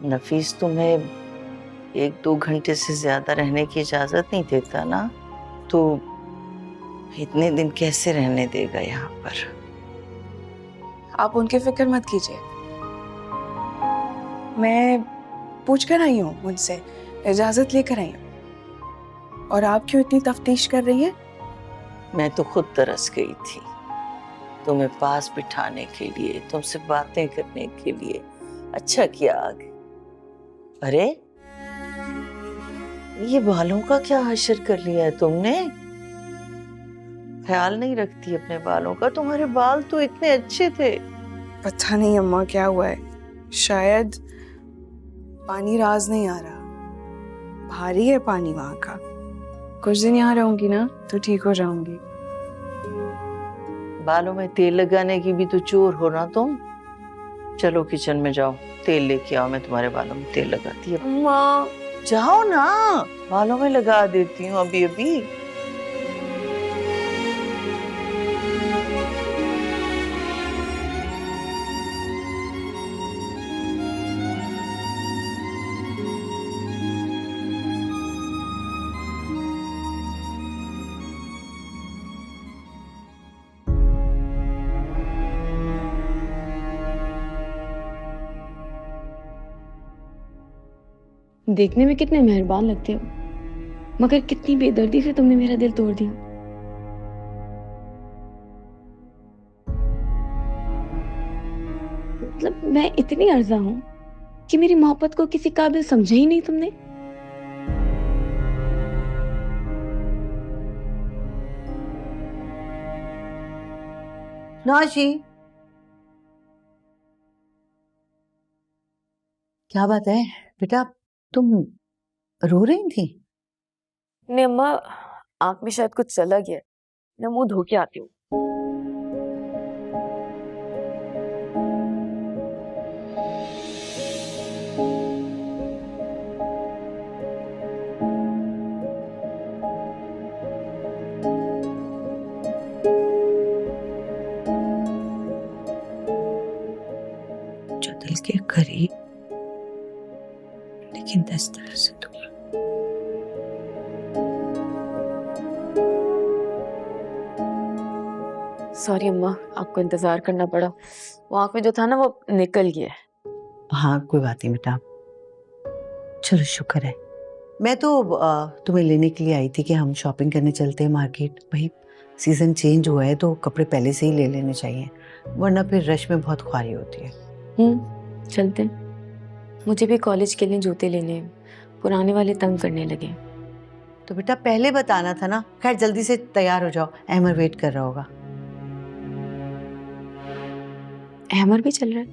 नफीस तुम्हें 1-2 घंटे से ज्यादा रहने की इजाजत नहीं देता ना, तो इतने दिन कैसे रहने देगा यहाँ पर? आप उनकी फिक्र मत कीजिए, मैं पूछ कर आई हूँ उनसे, इजाजत लेकर आई हूँ। और आप क्यों इतनी तफ्तीश कर रही हैं? मैं तो खुद तरस गई थी तुम्हें पास बिठाने के लिए, तुमसे बातें करने के लिए। अच्छा किया आ गए। अरे ये बालों का क्या हशर कर लिया है तुमने? ख्याल नहीं रखती अपने बालों का? तुम्हारे बाल तो इतने अच्छे थे। पता नहीं अम्मा क्या हुआ है, शायद पानी राज नहीं आ रहा, भारी है पानी वहां का। कुछ दिन यहाँ रहूंगी ना तो ठीक हो जाऊंगी। बालों में तेल लगाने की भी तो चोर हो ना तुम। चलो किचन में जाओ, तेल लेके आओ, मैं तुम्हारे बालों में तेल लगाती हूँ। अम्मा जाओ ना, बालों में लगा देती हूँ अभी अभी। देखने में कितने मेहरबान लगते हो, मगर कितनी बेदर्दी से तुमने मेरा दिल तोड़ दिया। मतलब मैं इतनी अर्जा हूं कि मेरी मोहब्बत को किसी काबिल समझा ही नहीं तुमने। नाजी, क्या बात है बेटा, तुम रो रही थी? नहीं अम्मा, आंख में शायद कुछ चला गया है। मैं मुंह धो के आती हूँ। जो दिल के करीब, लेकिन 10 तरह से दूर। सॉरी अम्मा, आपको इंतजार करना पड़ा। वो आंख में जो था ना वो निकल गया है। हाँ कोई बात नहीं बेटा, चलो शुक्र है। मैं तो तुम्हें लेने के लिए आई थी कि हम शॉपिंग करने चलते हैं मार्केट। भाई सीजन चेंज हुआ है तो कपड़े पहले से ही ले लेने चाहिए, वरना फिर रश में बहुत ख्वारी होती है। चलते हैं। मुझे भी कॉलेज के लिए जूते लेने हैं, पुराने वाले तंग करने लगे। तो बेटा पहले बताना था ना। खैर जल्दी से तैयार हो जाओ, अहमर वेट कर रहा होगा। अहमर भी चल रहा है?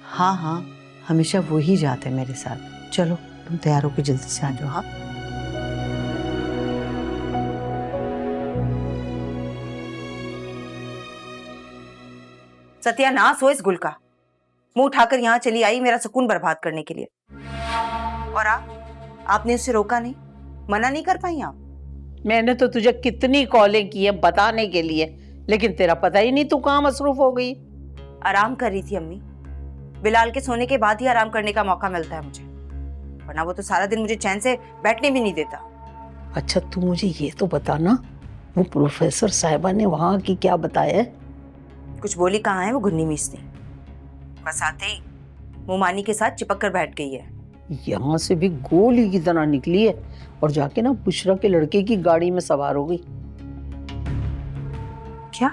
हाँ हाँ, हमेशा वो ही जाते हैं मेरे साथ। चलो तुम तैयार होकर जल्दी से आ जाओ। हाँ सत्यानाश हो इस गुल का, मुंह उठाकर यहाँ चली आई मेरा सुकून बर्बाद करने के लिए। और आपने उसे रोका नहीं, मना नहीं कर पाई आप? मैंने तो तुझे कितनी कॉलें की है बताने के लिए, लेकिन तेरा पता ही नहीं तू कहाँ मसरूफ हो गई। आराम कर रही थी अम्मी, बिलाल के सोने के बाद ही आराम करने का मौका मिलता है मुझे, वरना वो तो सारा दिन मुझे चैन से बैठने भी नहीं देता। अच्छा तू मुझे ये तो बताना, वो प्रोफेसर साहिबा ने वहाँ की क्या बताया? कुछ बोली कहाँ है वो घुन्नी मीसनी, बस आते ही मुमानी के साथ चिपक कर बैठ गई है। यहाँ से भी गोली की तरह निकली है और जाके ना बुशरा के लड़के की गाड़ी में सवार हो गई। क्या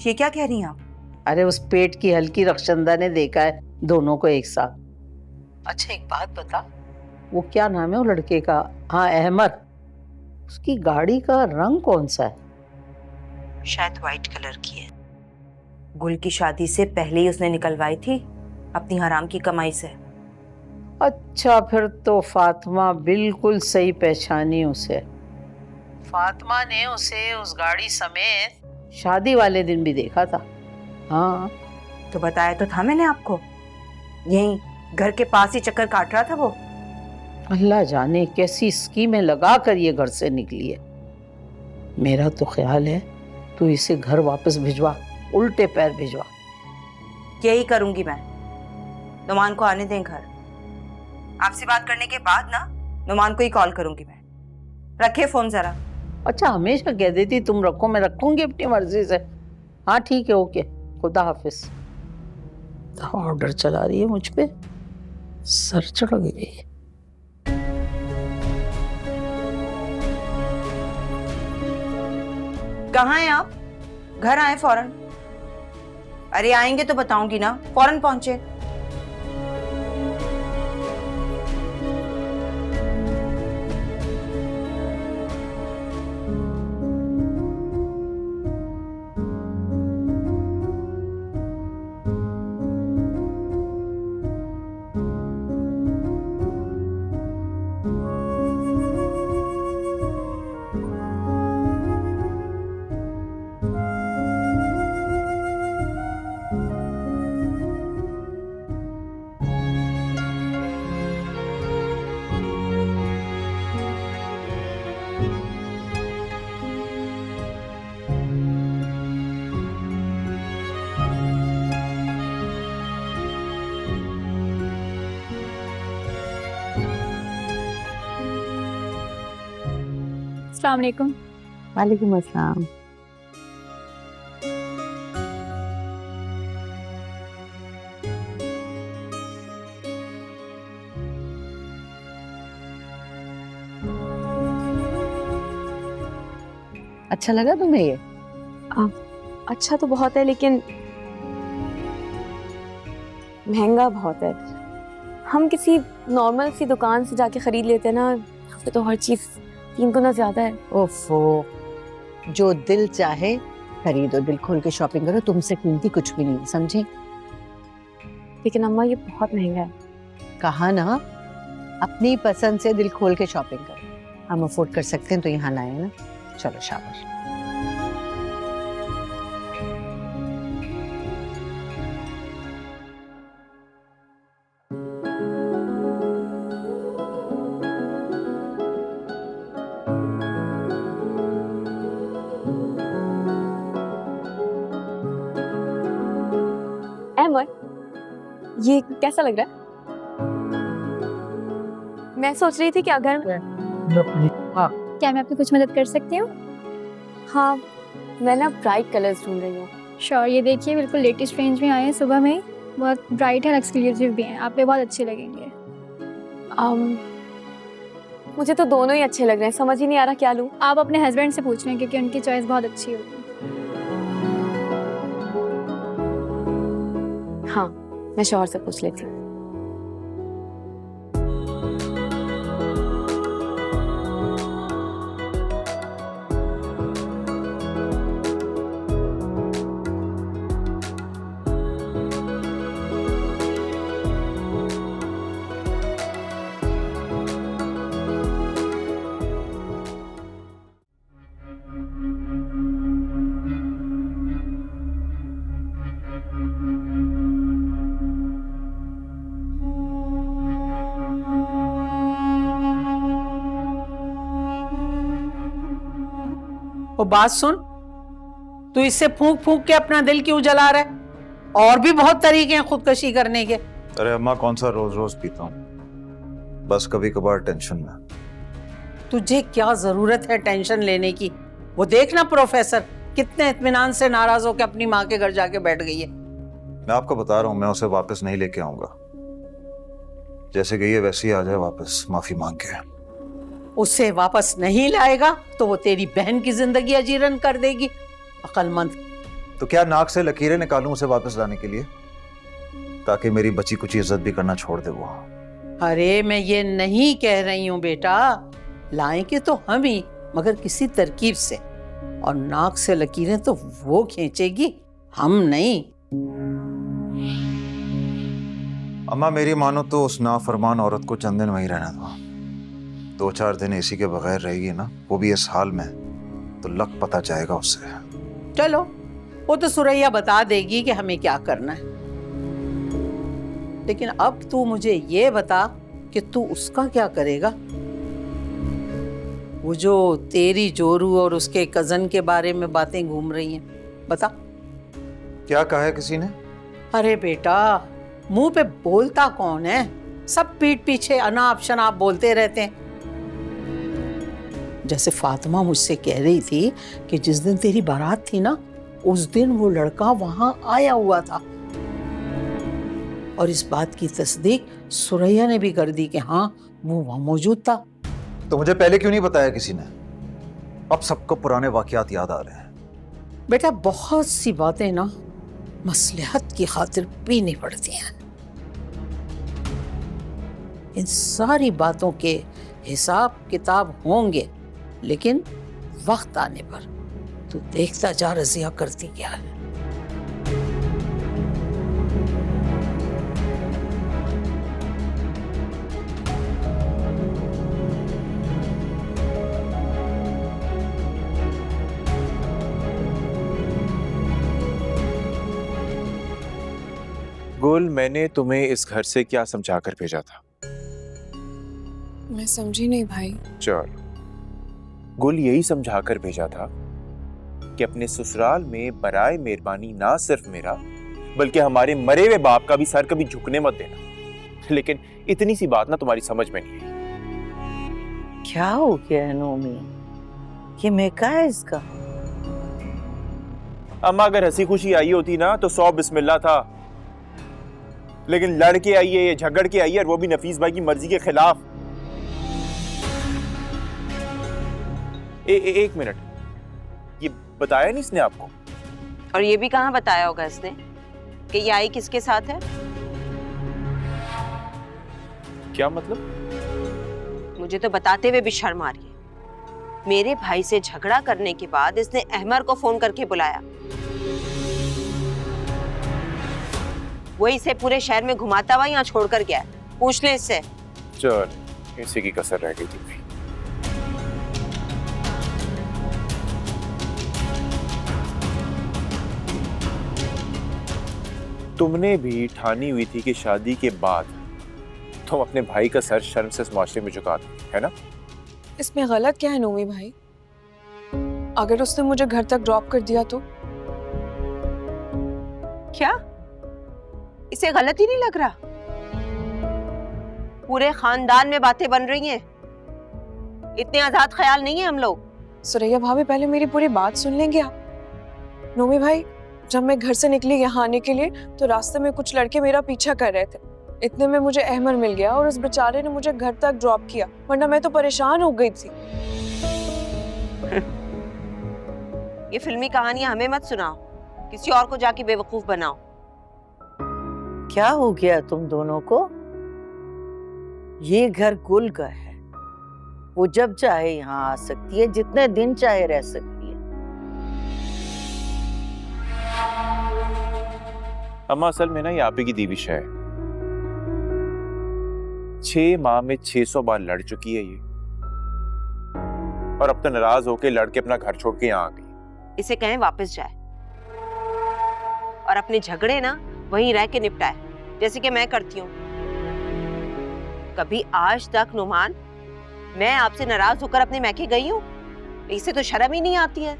ये क्या कह रही हैं आप? अरे उस पेट की हल्की रक्षंदा ने देखा है दोनों को एक साथ। अच्छा एक बात बता, वो क्या नाम है वो लड़के का? हाँ अहमद। उसकी गाड़ी का रंग कौन सा है? शायद व्हाइट कलर की है। गुल की शादी से पहले ही उसने निकलवाई थी अपनी हराम की कमाई से। अच्छा फिर तो फातिमा बिल्कुल सही पहचानी उसे। फातिमा ने उसे उस गाड़ी समेत शादी वाले दिन भी देखा था। हाँ तो बताया तो था मैंने आपको, यहीं घर के पास ही चक्कर काट रहा था वो। अल्लाह जाने कैसी स्कीमें लगा कर ये घर से निकली है। मेरा तो ख्याल है तू इसे घर वापस भिजवा, उल्टे पैर भिजवा। यही करूंगी मैं। नुमान को आने दें घर। आपसे बात करने के बाद ना नुमान को ही कॉल करूंगी मैं। रखिए फोन जरा। अच्छा, हमेशा कह देती तुम रखो, मैं रखूंगी अपनी मर्जी से। हाँ ठीक है, ओके, खुदा हाफिज। ऑर्डर चला रही है मुझ पे, सर चढ़ गई। कहाँ हैं आप? घर आए फौरन। अरे आएंगे तो बताऊंगी ना, फौरन पहुंचे। अस्सलाम वालेकुम। वालेकुम अस्सलाम। अच्छा लगा तुम्हें ये? अच्छा तो बहुत है, लेकिन महंगा बहुत है। हम किसी नॉर्मल सी दुकान से जाके खरीद लेते हैं ना, यहाँ पे तो हर चीज 3 गुना ज्यादा है। ओफो, जो दिल चाहे खरीदो, दिल खोल के शॉपिंग करो, तुमसे कीमती कुछ भी नहीं, समझी? लेकिन अम्मा ये बहुत महंगा है। कहा ना, अपनी पसंद से दिल खोल के शॉपिंग करो। हम अफोर्ड कर सकते हैं तो यहाँ लाए ना। चलो शाबाश। अहमद, ये कैसा लग रहा है? मैं सोच रही थी कि अगर क्या मैं आपकी कुछ मदद कर सकती हूँ? हाँ, मैं ना ब्राइट कलर्स ढूंढ रही हूँ। श्योर, ये देखिए बिल्कुल लेटेस्ट रेंज में आए हैं सुबह में, बहुत ब्राइट है, एक्सक्लूसिव भी हैं, आप पे बहुत अच्छे लगेंगे। मुझे तो दोनों ही अच्छे लग रहे हैं, समझ ही नहीं आ रहा क्या लूँ। आप अपने हस्बैंड से पूछ लें क्योंकि उनकी चॉइस बहुत अच्छी होगी। हाँ, मैं शौहर से पूछ लेती हूँ। वो बात सुन, तू इससे फूंक फूंक के अपना दिल क्यों जला रहा है? और भी बहुत तरीके हैं खुदकशी करने के। अरे अम्मा, कौन सा रोज रोज पीता हूँ, बस कभी कभार टेंशन में। तुझे क्या जरूरत है टेंशन लेने की? वो देखना प्रोफेसर कितने इत्मीनान से नाराज होकर अपनी माँ के घर जाके बैठ गई है। मैं आपको बता रहा हूँ, मैं उसे वापस नहीं लेके आऊंगा। जैसे गई है वैसे ही आ जाए वापस, माफी मांग के। उसे वापस नहीं लाएगा तो वो तेरी बहन की जिंदगी अजीरन कर देगी। अक्लमंद। तो क्या नाक से लकीरें निकालूं उसे वापस लाने के लिए, ताकि मेरी बची कुछ इज्जत भी करना छोड़ दे वो? अरे मैं ये नहीं कह रही हूँ बेटा, लाएंगे तो हम ही, मगर किसी तरकीब से। और नाक से लकीरें तो वो खींचेगी, हम नहीं। अम्मा मेरी मानो तो उस नाफरमान औरत को चंद दिन वहीं रहना दो। 2-4 दिन इसी के बगैर रहेगी ना, वो भी इस हाल में, तो लक पता जाएगा उससे। चलो, वो तो सुरैया बता देगी कि हमें क्या करना है। लेकिन अब तू मुझे ये बता कि तू उसका क्या करेगा? वो जो तेरी जोरू और उसके कजन के बारे में बातें घूम रही हैं, बता। क्या कहा है किसी ने? अरे बेटा, मुंह पे बोलता कौन है? सब पीठ पीछे अनाप शनाप बोलते रहते हैं। जैसे फातिमा मुझसे कह रही थी कि जिस दिन तेरी बारात थी ना, उस दिन वो लड़का वहां आया हुआ था, और इस बात की तस्दीक सुरैया ने भी कर दी कि हाँ, वो वहां मौजूद था। तो मुझे पहले क्यों नहीं बताया किसी ने? अब सबको पुराने वाकयात याद आ रहे हैं। बेटा, बहुत सी बातें ना मसलहत की खातिर पीनी पड़ती हैं। इन सारी बातों के हिसाब किताब होंगे, लेकिन वक्त आने पर तू देखता जा रज़िया करती क्या है। गुल, मैंने तुम्हें इस घर से क्या समझा कर भेजा था? मैं समझी नहीं भाई। चल, गुल यही समझा कर भेजा था कि अपने ससुराल में बराए मेहरबानी ना सिर्फ मेरा बल्कि हमारे मरे हुए बाप का भी सर कभी झुकने मत देना। लेकिन इतनी सी बात ना तुम्हारी समझ में नहीं आई। क्या हो गया है नोमी? ये मेका है इसका? अम्मा, अगर हंसी खुशी आई होती ना तो 100 बिस्मिल्लाह था, लेकिन लड़के आई है, ये झगड़ के आई है, और वो भी नफीस भाई की मर्जी के खिलाफ। एक मिनट, ये बताया नहीं इसने आपको? और ये भी कहाँ बताया होगा इसने कि ये आई किसके साथ है? क्या मतलब? मुझे तो बताते हुए भी शर्म आ रही है। मेरे भाई से झगड़ा करने के बाद इसने अहमर को फोन करके बुलाया। वो इसे पूरे शहर में घुमाता हुआ यहाँ छोड़कर गया है। पूछ ले इससे। चल, इसी की कसर रह गई थी भाई। तुमने भी ठानी हुई थी कि शादी के बाद तुम अपने भाई का सर शर्म से इस माशरे में झुका दो, है ना? इसमें गलत क्या है नोमी भाई? अगर उसने मुझे घर तक ड्रॉप कर दिया तो? क्या इसे गलत ही नहीं लग रहा? पूरे खानदान में बातें बन रही हैं। इतने आजाद ख्याल नहीं है हम लोग। सुरैया भाभी, पहले मेरी पूरी बात सुन लेंगे आप? नोमी भाई, जब मैं घर से निकली यहाँ आने के लिए तो रास्ते में कुछ लड़के मेरा पीछा कर रहे थे। इतने में मुझे अहमर मिल गया और उस बेचारे ने मुझे घर तक ड्रॉप किया, वरना मैं तो परेशान हो गई थी। ये फिल्मी कहानियां हमें मत सुनाओ, किसी और को जाके बेवकूफ बनाओ। क्या हो गया तुम दोनों को? ये घर गुल का है, वो जब चाहे यहाँ आ सकती है, जितने दिन चाहे रह सकती है। अम्मा, असल में ना ये आप ही की दीविश है। 6 माह में 600 बार लड़ चुकी है ये, और अब तो नाराज होके लड़के अपना घर छोड़ के यहाँ आ गई। इसे कहें वापस जाए और अपने झगड़े ना वहीं रह के निपटाए, जैसे कि मैं करती हूँ। कभी आज तक नुमान मैं आपसे नाराज होकर अपने मैके गई हूँ? इसे तो शर्म ही नहीं आती है।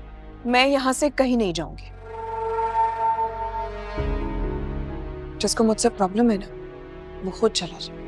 मैं यहाँ से कहीं नहीं जाऊंगी। जिसको मुझसे प्रॉब्लम है ना, वो खुद चला जाए।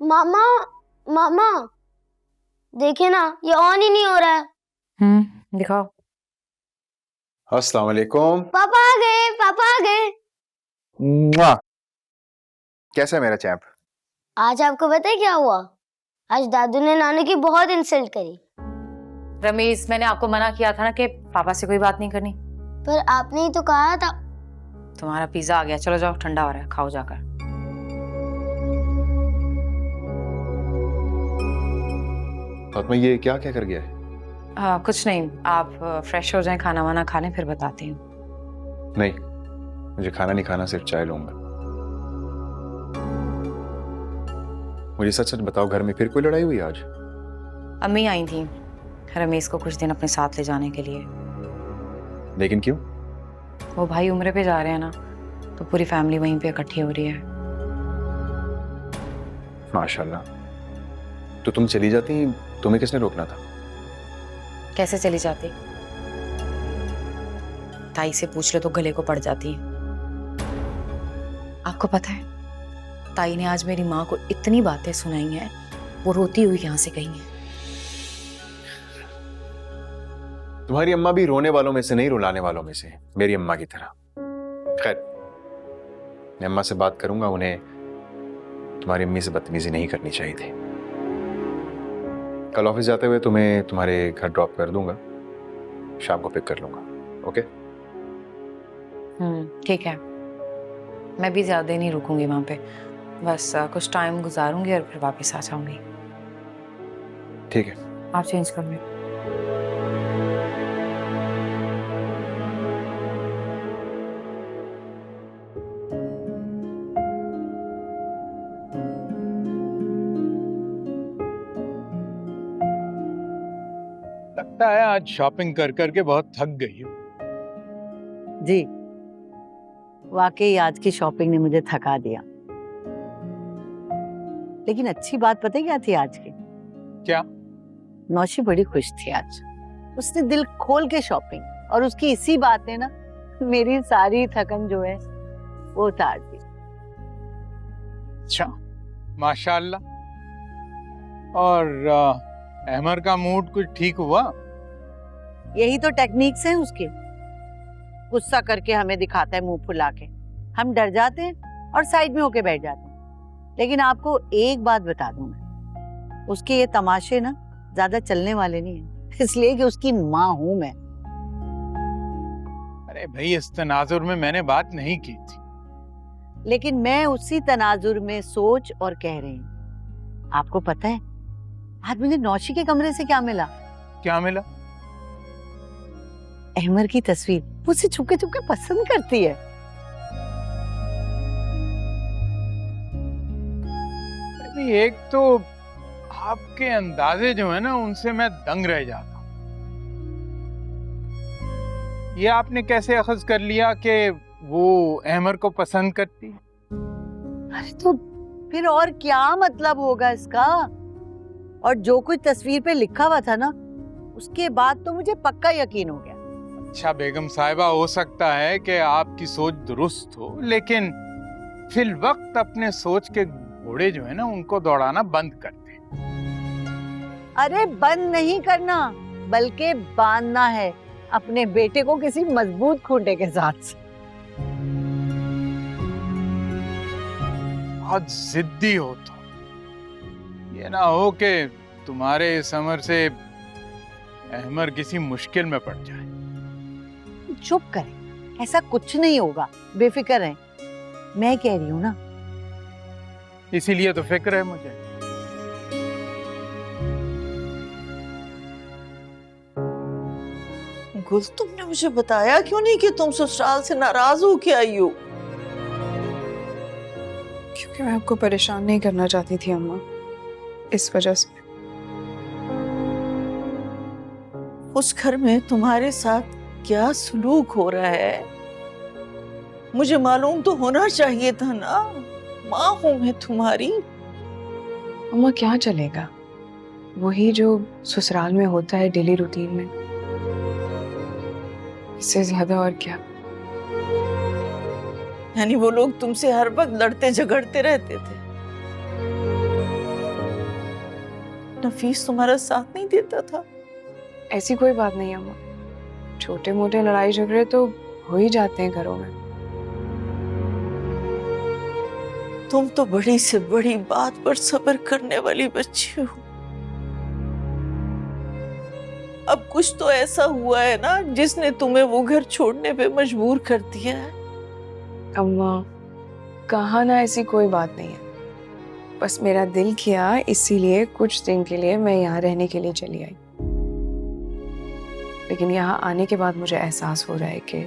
मामा, मामा देखिए ना, ये ऑन ही नहीं हो रहा है। दिखाओ। अस्सलाम वालेकुम। पापा आ गए, पापा आ गए। मुआ। कैसा है मेरा चैंप? आज आपको पता है क्या हुआ? आज दादू ने नानू की बहुत इंसल्ट करी। रमेश, मैंने आपको मना किया था ना कि पापा से कोई बात नहीं करनी। पर आपने ही तो कहा था। तुम्हारा पिज्जा आ गया, चलो जाओ, ठंडा हो रहा है, खाओ जाकर। फातिमा, ये क्या क्या कर गया है? कुछ नहीं, आप फ्रेश हो जाएं, खाना वाना खा लें, फिर बताती हूँ। नहीं, मुझे खाना नहीं खाना, सिर्फ चाय लूंगा। मुझे सच सच बताओ, घर में फिर कोई लड़ाई हुई आज? अम्मी आई थी, रमेश को कुछ दिन अपने साथ ले जाने के लिए। लेकिन क्यों? वो भाई उम्र पे जा रहे हैं ना, तो पूरी फैमिली वहीं पे इकट्ठी हो रही है। माशाल्लाह। तो तुम चली जाती, तुम्हें किसने रोकना था? कैसे चली जाती? ताई से पूछ लो तो गले को पड़ जाती। आपको पता है, ताई ने आज मेरी माँ को इतनी बातें सुनाई हैं, वो रोती हुई यहाँ से गई है। तुम्हारी अम्मा भी रोने वालों में से नहीं, रुलाने वालों में से है, मेरी अम्मा की तरह। खैर, मैं अम्मा से बात करूंगा, उन्हें तुम्हारी अम्मी से बदतमीजी नहीं करनी चाहिए थी। कल ऑफिस जाते हुए तुम्हें तुम्हारे घर ड्रॉप कर दूंगा, शाम को पिक कर लूंगा। ओके? ठीक है। मैं भी ज्यादा नहीं रुकूंगी वहां पे, बस कुछ टाइम गुजारूंगी और फिर वापस आ जाऊंगी। ठीक है। आप चेंज कर लो। लगता है आज शॉपिंग कर करके बहुत थक गई हूँ। जी, वाकई आज की शॉपिंग ने मुझे थका दिया। लेकिन अच्छी बात पता है क्या थी आज की? क्या? नौशी बड़ी खुश थी आज। उसने दिल खोल के शॉपिंग, और उसकी इसी बात ने ना मेरी सारी थकन जो है वो उतार दी। अच्छा, माशाल्लाह। और अहमर का मूड कुछ ठीक हुआ? यही तो टेक्निक्स हैं उसके। गुस्सा करके हमें दिखाता है मुंह फुला के, हम डर जाते हैं और साइड में होके बैठ जाते हैं। लेकिन आपको एक बात बता दूं मैं, उसके ये तमाशे ना ज्यादा चलने वाले नहीं हैं, इसलिए कि उसकी माँ हूं मैं। अरे भाई, इस तनाजुर में मैंने बात नहीं की थी। लेकिन मैं उसी तनाजुर में सोच और कह रही हूँ। आपको पता है आज मुझे नौशी के कमरे से क्या मिला? क्या मिला? अहमर की तस्वीर। मुझसे छुपके छुपके पसंद करती है। अरे एक तो आपके अंदाजे जो है ना, उनसे मैं दंग रह जाता हूँ। ये आपने कैसे अखज़ कर लिया कि वो अहमर को पसंद करती है? अरे तो फिर और क्या मतलब होगा इसका? और जो कुछ तस्वीर पे लिखा हुआ था ना, उसके बाद तो मुझे पक्का यकीन हो गया। अच्छा बेगम साहिबा, हो सकता है कि आपकी सोच दुरुस्त हो, लेकिन फिल वक्त अपने सोच के घोड़े जो है ना, उनको दौड़ाना बंद कर दे। अरे बंद नहीं करना, बल्कि बांधना है अपने बेटे को किसी मजबूत खूंटे के साथ। बहुत जिद्दी हो तो ये ना हो कि तुम्हारे इस अमर से अहमर किसी मुश्किल में पड़ जाए। चुप करें, ऐसा कुछ नहीं होगा, बेफिक्र रहें। मैं कह रही हूँ ना। इसीलिए तो फिक्र है मुझे। गुल, तुमने मुझे बताया क्यों नहीं कि तुम ससुराल से नाराज हो के आई हो? क्योंकि मैं आपको परेशान नहीं करना चाहती थी अम्मा, इस वजह से। उस घर में तुम्हारे साथ क्या सलूक हो रहा है मुझे मालूम तो होना चाहिए था ना। माँ हूं मैं तुम्हारी। अम्मा क्या चलेगा, वही जो ससुराल में होता है डेली रूटीन में, इससे ज्यादा और क्या। यानी वो लोग तुमसे हर वक्त लड़ते झगड़ते रहते थे? नफीस तुम्हारा साथ नहीं देता था? ऐसी कोई बात नहीं अम्मा, छोटे मोटे लड़ाई झगड़े तो हो ही जाते हैं घरों में। तुम तो बड़ी से बड़ी बात पर सब्र करने वाली बच्ची हो। अब कुछ तो ऐसा हुआ है ना जिसने तुम्हें वो घर छोड़ने पे मजबूर कर दिया है। अम्मा कहा ना, ऐसी कोई बात नहीं है, बस मेरा दिल किया, इसीलिए कुछ दिन के लिए मैं यहाँ रहने के लिए चली आई। लेकिन यहाँ आने के बाद मुझे एहसास हो रहा है कि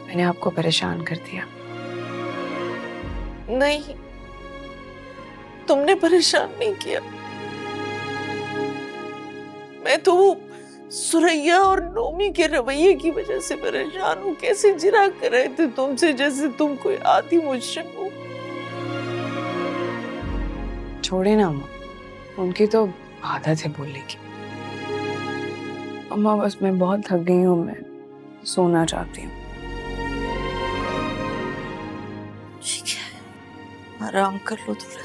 मैंने आपको परेशान कर दिया। नहीं, तुमने परेशान नहीं किया। मैं मैं तो वो सुरैया और नोमी के रवैये की वजह से परेशान हूँ। कैसे जिरा कर रहे थे तुमसे जैसे तुम कोई आदि मुजरिम हो। छोड़े ना अम्मा, उनकी तो आदत है बोलने की। अम्मा बस मैं बहुत थक गई हूँ, मैं सोना चाहती हूँ। ठीक है, आराम कर लो थोड़ा।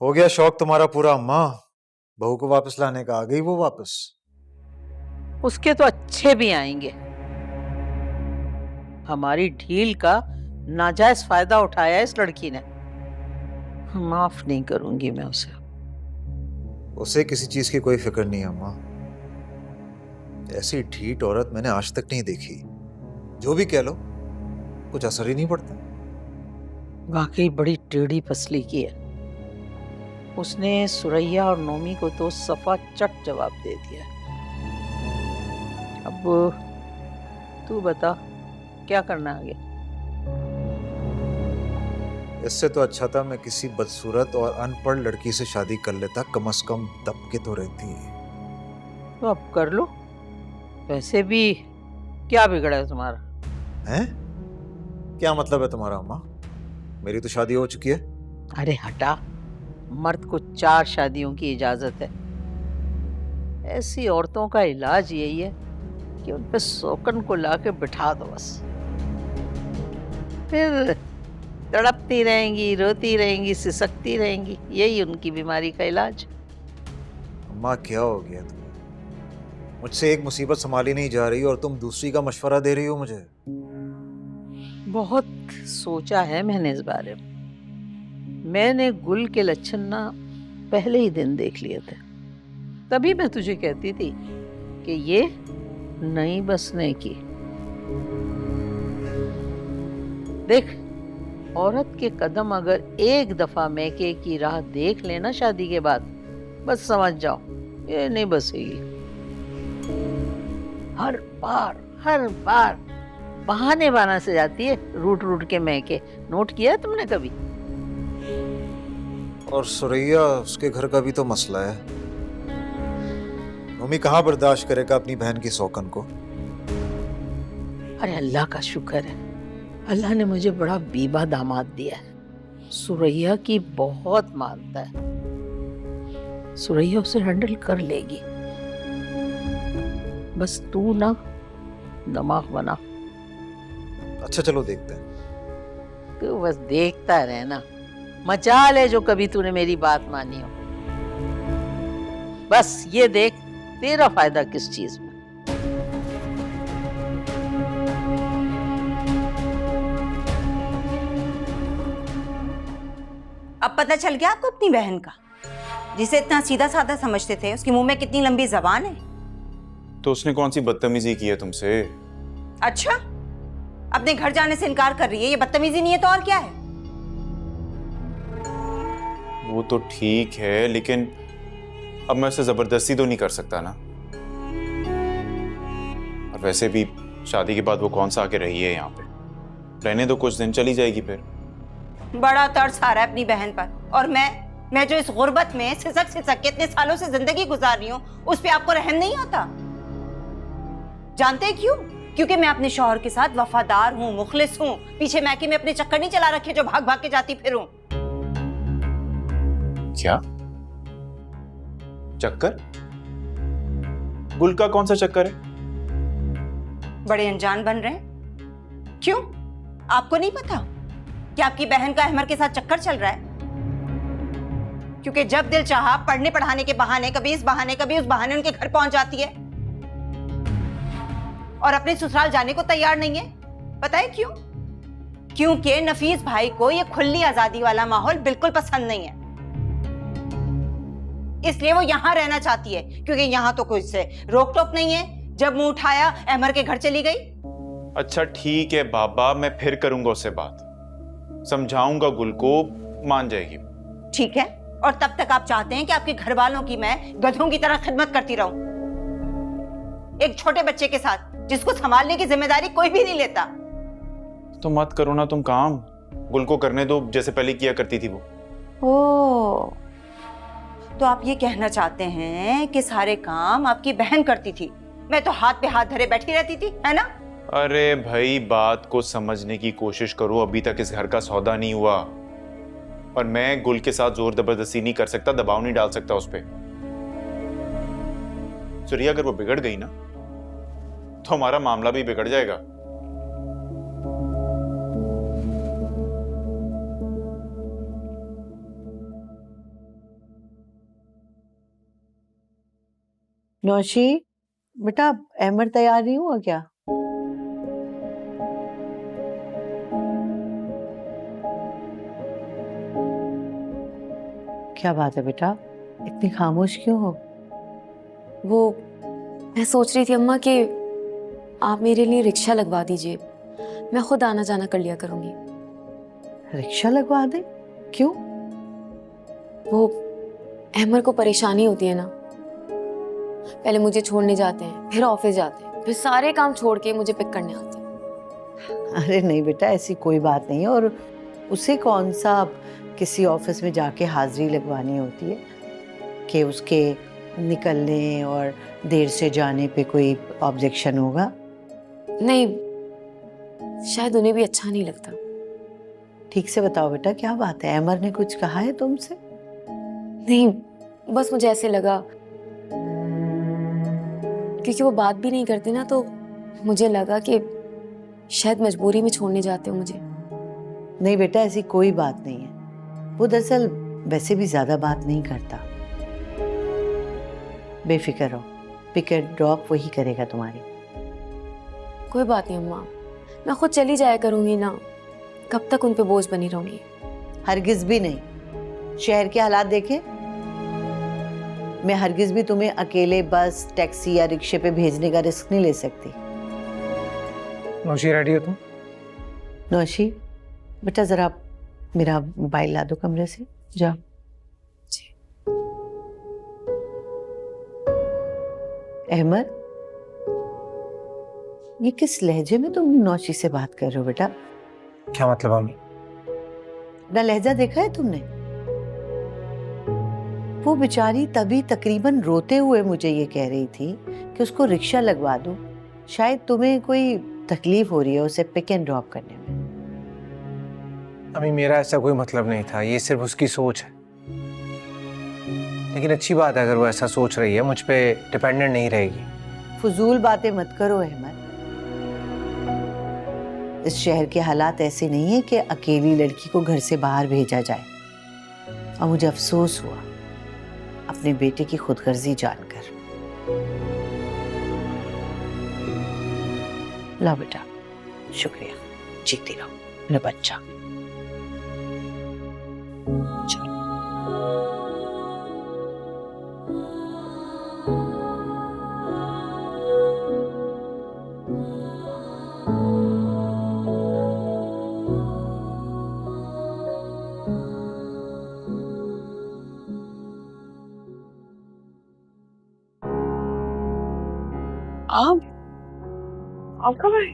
हो गया शौक तुम्हारा पूरा अम्मा? बहू को वापस लाने का? आ गई वो वापस? उसके तो अच्छे भी आएंगे। हमारी ढील का नाजायज फायदा उठाया इस लड़की ने। माफ नहीं करूंगी मैं उसे। उसे किसी चीज की कोई फिक्र नहीं है अम्मा। ऐसी ढीठ औरत मैंने आज तक नहीं देखी। जो भी कह लो, कुछ असर ही नहीं पड़ता। वाकई बड़ी टेढ़ी पसली की है। उसने सुरैया और नोमी को तो सफा चट जवाब दे दिया। अब तू बता क्या करना आगे? इससे तो अच्छा था मैं किसी बदसूरत और अनपढ़ लड़की से शादी कर लेता, कम से कम दब के तो रहती। तो अब कर लो। वैसे भी क्या बिगड़ा है तुम्हारा? हैं? क्या मतलब है तुम्हारा अम्मा? मेरी तो शादी हो चुकी है। अरे हटा, मर्द को 4 शादियों की इजाजत है। ऐसी औरतों का इलाज यही है कि उन पे शौकन को लाके बिठा दो बस। फिर तड़पती रहेंगी, रोती रहेंगी, सिसकती रहेंगी। यही उनकी बीमारी का इलाज। अम्मा क्या हो गया तुम्हें? मुझसे एक मुसीबत संभाली नहीं जा रही और तुम दूसरी का मशवरा दे रही हो मुझे। बहुत सोचा है मैंने इस बारे में। मैंने गुल के लक्षण ना पहले ही दिन देख लिए थे। तभी मैं तुझे कहती थी कि ये नहीं बसने की। देख, औरत के कदम अगर एक दफा मैके की राह देख लेना शादी के बाद, बस समझ जाओ ये नहीं बसेगी। हर बार बहाने बहाना से जाती है रूट रूट के मैके। नोट किया है तुमने कभी? और सुरैया, उसके घर का भी तो मसला है। मम्मी कहाँ बर्दाश्त करेगा अपनी बहन की सौकन को? अरे अल्लाह का शुक्र है, अल्लाह ने मुझे बड़ा बीबा दामाद दिया है। सुरैया की बहुत मानता है। सुरैया उसे हैंडल कर लेगी। बस तू ना दिमाग बना। अच्छा चलो देखते हैं। तू बस देखता रहना। मजाल है जो कभी तूने मेरी बात मानी हो। बस ये देख तेरा फायदा किस चीज में। अब पता चल गया आपको अपनी बहन का? जिसे इतना सीधा साधा समझते थे, उसके मुंह में कितनी लंबी जबान है। तो उसने कौन सी बदतमीजी की है तुमसे? अच्छा, अपने घर जाने से इनकार कर रही है, ये बदतमीजी नहीं है तो और क्या है? वो तो ठीक है, लेकिन अब मैं उसे जबरदस्ती तो नहीं कर सकता ना। और वैसे भी शादी के बाद वो कौन सा आके रही है यहाँ पे? रहने दो, कुछ दिन चली जाएगी फिर। बड़ा तरस आ रहा है अपनी बहन पर। और मैं जो इस गुर्बत में सिसक सिसक के इतने सालों से जिंदगी गुजार रही हूँ, उस पे आपको रहम नहीं आता? जानते हैं क्यों? क्योंकि मैं अपने शौहर के साथ वफादार हूँ, मुखलिस हूँ। पीछे मैके में अपने चक्कर नहीं चला रखे जो भाग भाग के जाती फिरूं। क्या चक्कर? गुल का कौन सा चक्कर है? बड़े अनजान बन रहे हैं। क्यों, आपको नहीं पता कि आपकी बहन का अहमर के साथ चक्कर चल रहा है? क्योंकि जब दिल चाहा पढ़ने पढ़ाने के बहाने, कभी इस बहाने कभी उस बहाने उनके घर पहुंच जाती है और अपने ससुराल जाने को तैयार नहीं है। पता है क्यों? क्योंकि नफीस भाई को ये खुली आजादी वाला माहौल बिल्कुल पसंद नहीं है, इसलिए वो यहाँ रहना चाहती है, क्योंकि यहाँ तो कोई से रोक टोक नहीं है। जब मुंह उठाया अहमर के घर चली गई। अच्छा ठीक है बाबा, मैं फिर करूंगा उससे बात, समझाऊंगा गुल को, मान जाएगी। ठीक है, और तब तक आप चाहते हैं कि आपके घर वालों की मैं गधों की तरह खिदमत करती रहूं, एक छोटे बच्चे के साथ जिसको संभालने की जिम्मेदारी कोई भी नहीं लेता। तो मत करो ना तुम काम, गुल को करने दो जैसे पहले किया करती थी वो। ओ, तो आप ये कहना चाहते हैं कि सारे काम आपकी बहन करती थी, मैं तो हाथ पे हाथ धरे बैठी रहती थी, है ना? अरे भाई बात को समझने की कोशिश करो, अभी तक इस घर का सौदा नहीं हुआ और मैं गुल के साथ जोर जबरदस्ती नहीं कर सकता, दबाव नहीं डाल सकता उस पर। सूर्या अगर वो बिगड़ गई ना तो हमारा मामला भी बिगड़ जाएगा। नौशी बेटा, अहमर तैयार नहीं हुआ क्या? क्या बात है बेटा, इतनी खामोश क्यों हो? वो मैं सोच रही थी अम्मा कि आप मेरे लिए रिक्शा लगवा दीजिए, मैं खुद आना जाना कर लिया करूंगी। रिक्शा लगवा दे? क्यों? वो अहमर को परेशानी होती है ना, पहले मुझे छोड़ने जाते हैं, फिर ऑफिस जाते हैं, फिर सारे काम छोड़ के मुझे पिक करने आते हैं। अरे नहीं बेटा, ऐसी कोई बात नहीं है, और उसे कौन सा किसी ऑफिस में जाके हाजिरी लगवानी होती है कि उसके निकलने और देर से जाने पे कोई ऑब्जेक्शन होगा? नहीं, शायद उन्हें भी अच्छा नहीं लगता। ठीक से बताओ बेटा, क्या बात है? अमर ने कुछ कहा है तुमसे? नहीं, बस मुझे ऐसे लगा, क्योंकि वो बात भी नहीं करते ना, तो मुझे लगा कि शायद मजबूरी में छोड़ने जाते हो मुझे। नहीं बेटा, ऐसी कोई बात नहीं है, वो दरअसल वैसे भी ज्यादा बात नहीं करता। बेफिक्र रहो, पिक एंड ड्रॉप वही करेगा तुम्हारी। कोई बात नहीं अम्मा, मैं खुद चली जाया करूंगी ना, कब तक उन पे बोझ बनी रहूंगी? हरगिज भी नहीं। शहर के हालात देखे, मैं हरगिज भी तुम्हें अकेले बस, टैक्सी या रिक्शे पे भेजने का रिस्क नहीं ले सकती। नौशी रेडी हो तुम? नौशी बेटा, जरा मेरा मोबाइल ला दो कमरे से, जाओ। अहमद, ये किस लहजे में तुम नौशी से बात कर रहे हो बेटा? क्या मतलब अम्मी? ना लहजा देखा है तुमने? वो बेचारी तभी तकरीबन रोते हुए मुझे ये कह रही थी कि उसको रिक्शा लगवा दो, शायद तुम्हें कोई तकलीफ हो रही है उसे पिक एंड ड्रॉप करने में। अम्मी मेरा ऐसा कोई मतलब नहीं था, ये सिर्फ उसकी सोच है। लेकिन अच्छी बात है अगर वो ऐसा सोच रही है, मुझ पे डिपेंडेंट नहीं रहेगी। फजूल बातें मत करो अहमद, इस शहर के हालात ऐसे नहीं है कि अकेली लड़की को घर से बाहर भेजा जाए। और मुझे अफसोस हुआ अपने बेटे की खुदगर्जी जानकर। ला बेटा, शुक्रिया, जीती रहो मेरा बच्चा। चलो। आप कब आए?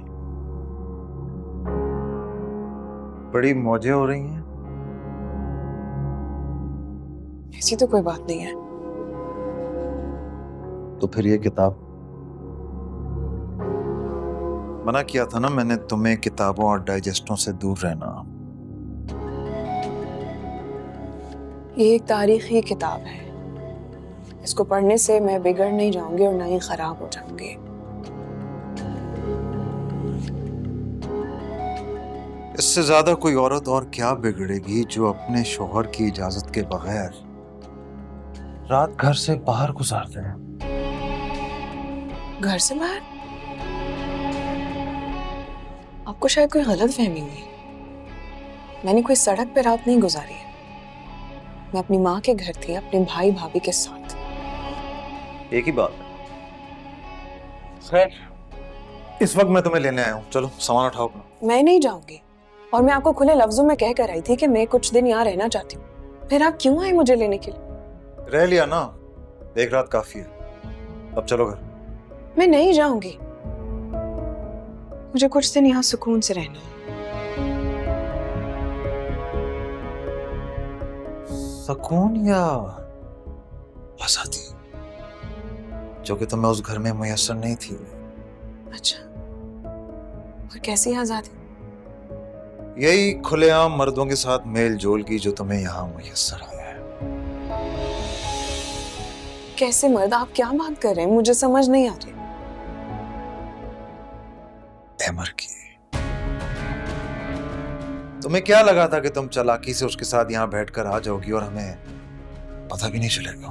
बड़ी मौजें हो रही हैं। ऐसी तो कोई बात नहीं है। तो फिर ये किताब? मना किया था ना मैंने तुम्हें किताबों और डाइजेस्टों से दूर रहना। ये एक तारीखी किताब है, इसको पढ़ने से मैं बिगड़ नहीं जाऊंगी और ना ही खराब हो जाऊंगी। इससे ज्यादा कोई औरत और क्या बिगड़ेगी जो अपने शौहर की इजाजत के बगैर रात घर से बाहर गुजारते हैं। घर से बाहर? आपको शायद कोई गलत फहमी हुई। मैंने कोई सड़क पे रात नहीं गुजारी है। मैं अपनी माँ के घर थी, अपने भाई भाभी के साथ। एक ही बात। खैर, इस वक्त मैं तुम्हें लेने आया हूँ, चलो सामान उठाओ अपना। मैं नहीं जाऊंगी, और मैं आपको खुले लफ्जों में कह कर आई थी कि मैं कुछ दिन यहाँ रहना चाहती हूँ। फिर आप क्यों आए मुझे लेने के लिए? रह लिया ना, एक रात काफी है, अब चलो घर। मैं नहीं जाऊंगी, मुझे कुछ दिन यहाँ सुकून से रहना है। सुकून या आजादी, जो कि तुम्हें उस घर में मुयस्सर नहीं थी। अच्छा, और कैसी आजादी? यही खुलेआम मर्दों के साथ मेल जोल की जो तुम्हें यहाँ मुयस्सर आया है। कैसे मर्द? आप क्या बात कर रहे हैं? मुझे समझ नहीं आ रही। अहमर की। तुम्हें क्या लगा था कि तुम चालाकी से उसके साथ यहाँ बैठकर आ जाओगी और हमें पता भी नहीं चलेगा?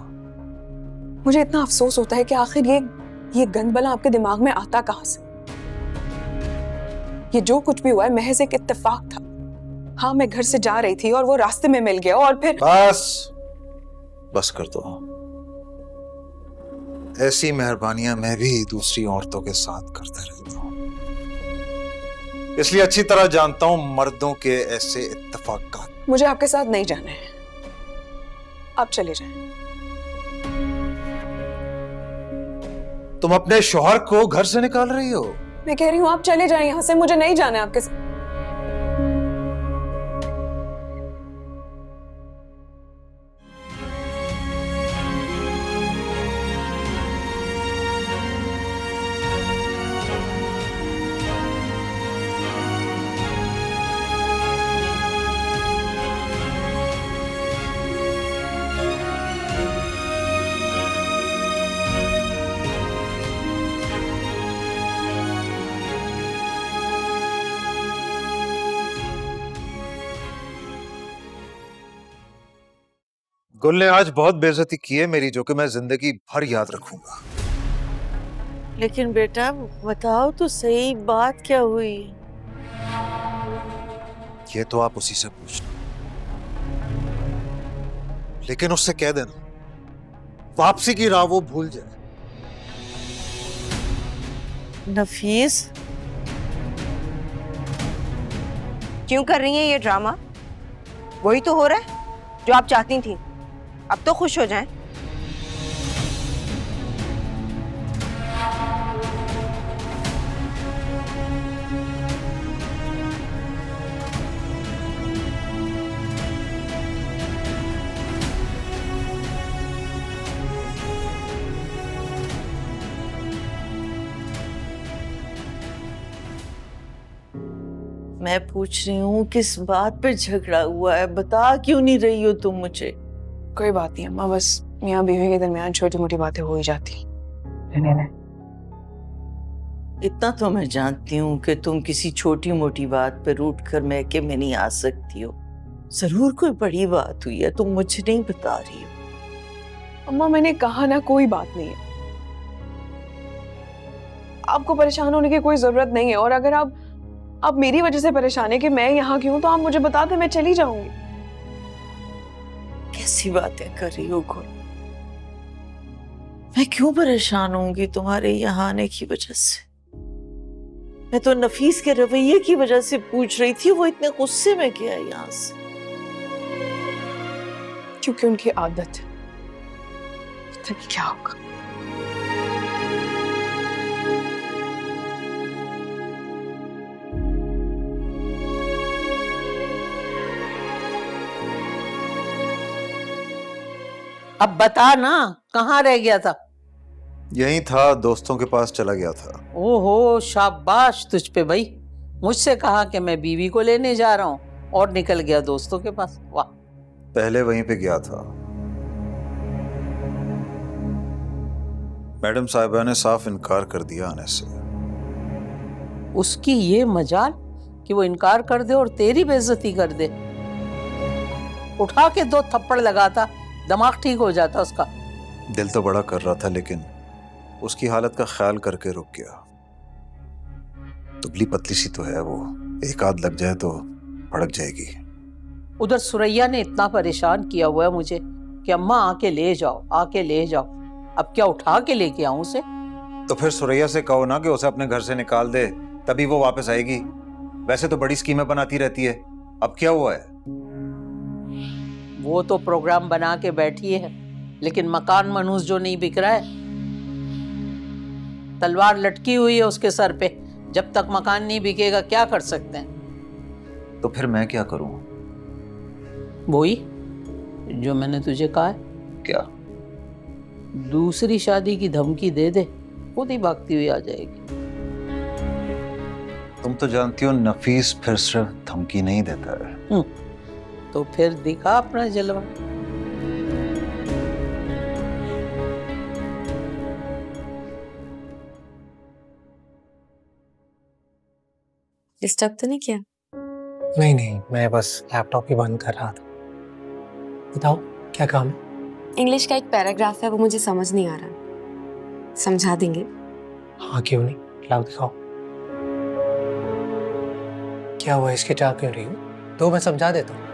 मुझे इतना अफसोस होता है कि आखिर ये गंदबला आपके दिमाग में आता कहां से? ये जो कुछ भी हुआ है महज एक इत्तेफाक था। हाँ, मैं घर से जा रही थी और वो रास्ते में मिल गया और फिर बस कर दो। ऐसी मेहरबानियां मैं भी दूसरी औरतों के साथ करता रहता हूं, इसलिए अच्छी तरह जानता हूं मर्दों के ऐसे इत्तेफाकात। मुझे आपके साथ नहीं जाना है, आप चले जाएं। तुम अपने शौहर को घर से निकाल रही हो? मैं कह रही हूँ आप चले जाएं यहाँ से, मुझे नहीं जाना है आपके साथ। गुल ने आज बहुत बेइज्जती की है मेरी, जो कि मैं जिंदगी भर याद रखूंगा। लेकिन बेटा बताओ तो सही, बात क्या हुई? ये तो आप उसी से पूछना, लेकिन उससे कह देना वापसी की राह वो भूल जाए। नफीस, क्यों कर रही हैं ये ड्रामा? वही तो हो रहा है जो आप चाहती थी। अब तो खुश हो जाएं। मैं पूछ रही हूँ किस बात पे झगड़ा हुआ है, बता क्यों नहीं रही हो तुम मुझे? कोई बात नहीं अम्मा, बस मियाँ बीवी के दरमियान छोटी मोटी बातें हो ही जाती। इतना तो मैं जानती हूँ कि तुम किसी छोटी मोटी बात पे रूठ कर मैके में नहीं आ सकती हो। जरूर कोई बड़ी बात हुई है, तुम मुझे नहीं बता रही हो। अम्मा मैंने कहा ना, कोई बात नहीं है। आपको परेशान होने की कोई जरूरत नहीं है, और अगर आप मेरी वजह से परेशान है कि मैं यहाँ क्यों, तो आप मुझे बता दें, मैं चली जाऊंगी। कैसी बातें कर रही हो गुल? मैं क्यों परेशान होंगी तुम्हारे यहाँ आने की वजह से? मैं तो नफीस के रवैये की वजह से पूछ रही थी, वो इतने गुस्से में गया है यहाँ से। क्योंकि उनकी आदत है। पता नहीं क्या होगा। अब बता ना, कहाँ रह गया था? यहीं था, दोस्तों के पास चला गया था। ओहो, शाबाश तुझ पे भाई। मुझसे कहा कि मैं बीवी को लेने जा रहा हूँ और निकल गया दोस्तों के पास। वाह। पहले वहीं पे गया था। मैडम साहिबा ने साफ इनकार कर दिया आने से। उसकी ये मजाल कि वो इनकार कर दे और तेरी बेइज्जती कर दे। उठा के 2 थप्पड़ लगाता, दिमाग ठीक हो जाता उसका। दिल तो बड़ा कर रहा था, लेकिन उसकी हालत का ख्याल करके रुक गया। दुबली पतली सी तो है वो, एक आध लग जाए तो भड़क जाएगी। उधर सुरैया ने इतना परेशान किया हुआ है मुझे कि अम्मा आके ले जाओ, आके ले जाओ। अब क्या उठा के लेके आऊं उसे? तो फिर सुरैया से कहो ना कि उसे अपने घर से निकाल दे, तभी वो वापस आएगी। वैसे तो बड़ी स्कीमें बनाती रहती है, अब क्या हुआ है? वो तो प्रोग्राम बना के बैठी है, लेकिन मकान मनूस जो नहीं बिक रहा है। तलवार लटकी हुई है उसके सर पे, जब तक मकान नहीं बिकेगा क्या कर सकते हैं? तो फिर मैं क्या करूं? वही जो मैंने तुझे कहा है। क्या? दूसरी शादी की धमकी दे दे, खुद ही भागती हुई आ जाएगी। तुम तो जानती हो नफीस फिर सिर्फ धमकी नहीं देता है। तो फिर दिखा अपना जलवा। डिस्टर्ब तो नहीं किया? नहीं नहीं, मैं बस लैपटॉप ही बंद कर रहा था। बताओ क्या काम है? इंग्लिश का एक पैराग्राफ है, वो मुझे समझ नहीं आ रहा, समझा देंगे? हाँ क्यों नहीं, लाओ दिखाओ। क्या हुआ, इसके चाह क्यों रही हो? तो मैं समझा देता हूँ।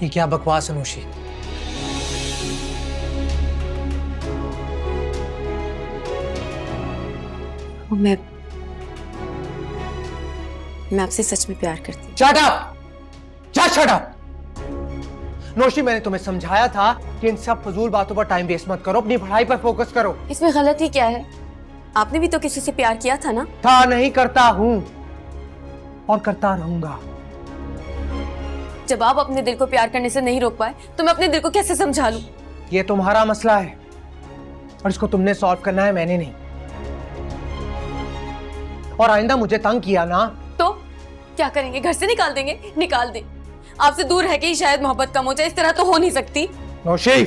ये क्या बकवास है नौशी? मैं आपसे सच में प्यार करती हूँ। Shut up! Just shut up! Naushi, मैंने तुम्हें समझाया था कि इन सब फजूल बातों पर टाइम वेस्ट मत करो, अपनी पढ़ाई पर फोकस करो। इसमें गलती क्या है? आपने भी तो किसी से प्यार किया था ना? था नहीं, करता हूँ और करता रहूंगा। जब आप अपने दिल को प्यार करने से नहीं रोक पाए तो मैं अपने दिल को कैसे समझा लूं? ये तुम्हारा मसला है और इसको तुमने सॉल्व करना है, मैंने नहीं। और आइंदा मुझे तंग किया ना तो क्या करेंगे? घर से निकाल देंगे? निकाल दें। आपसे दूर है कि शायद मोहब्बत कम हो जाए, इस तरह तो हो नहीं सकती। नौशी,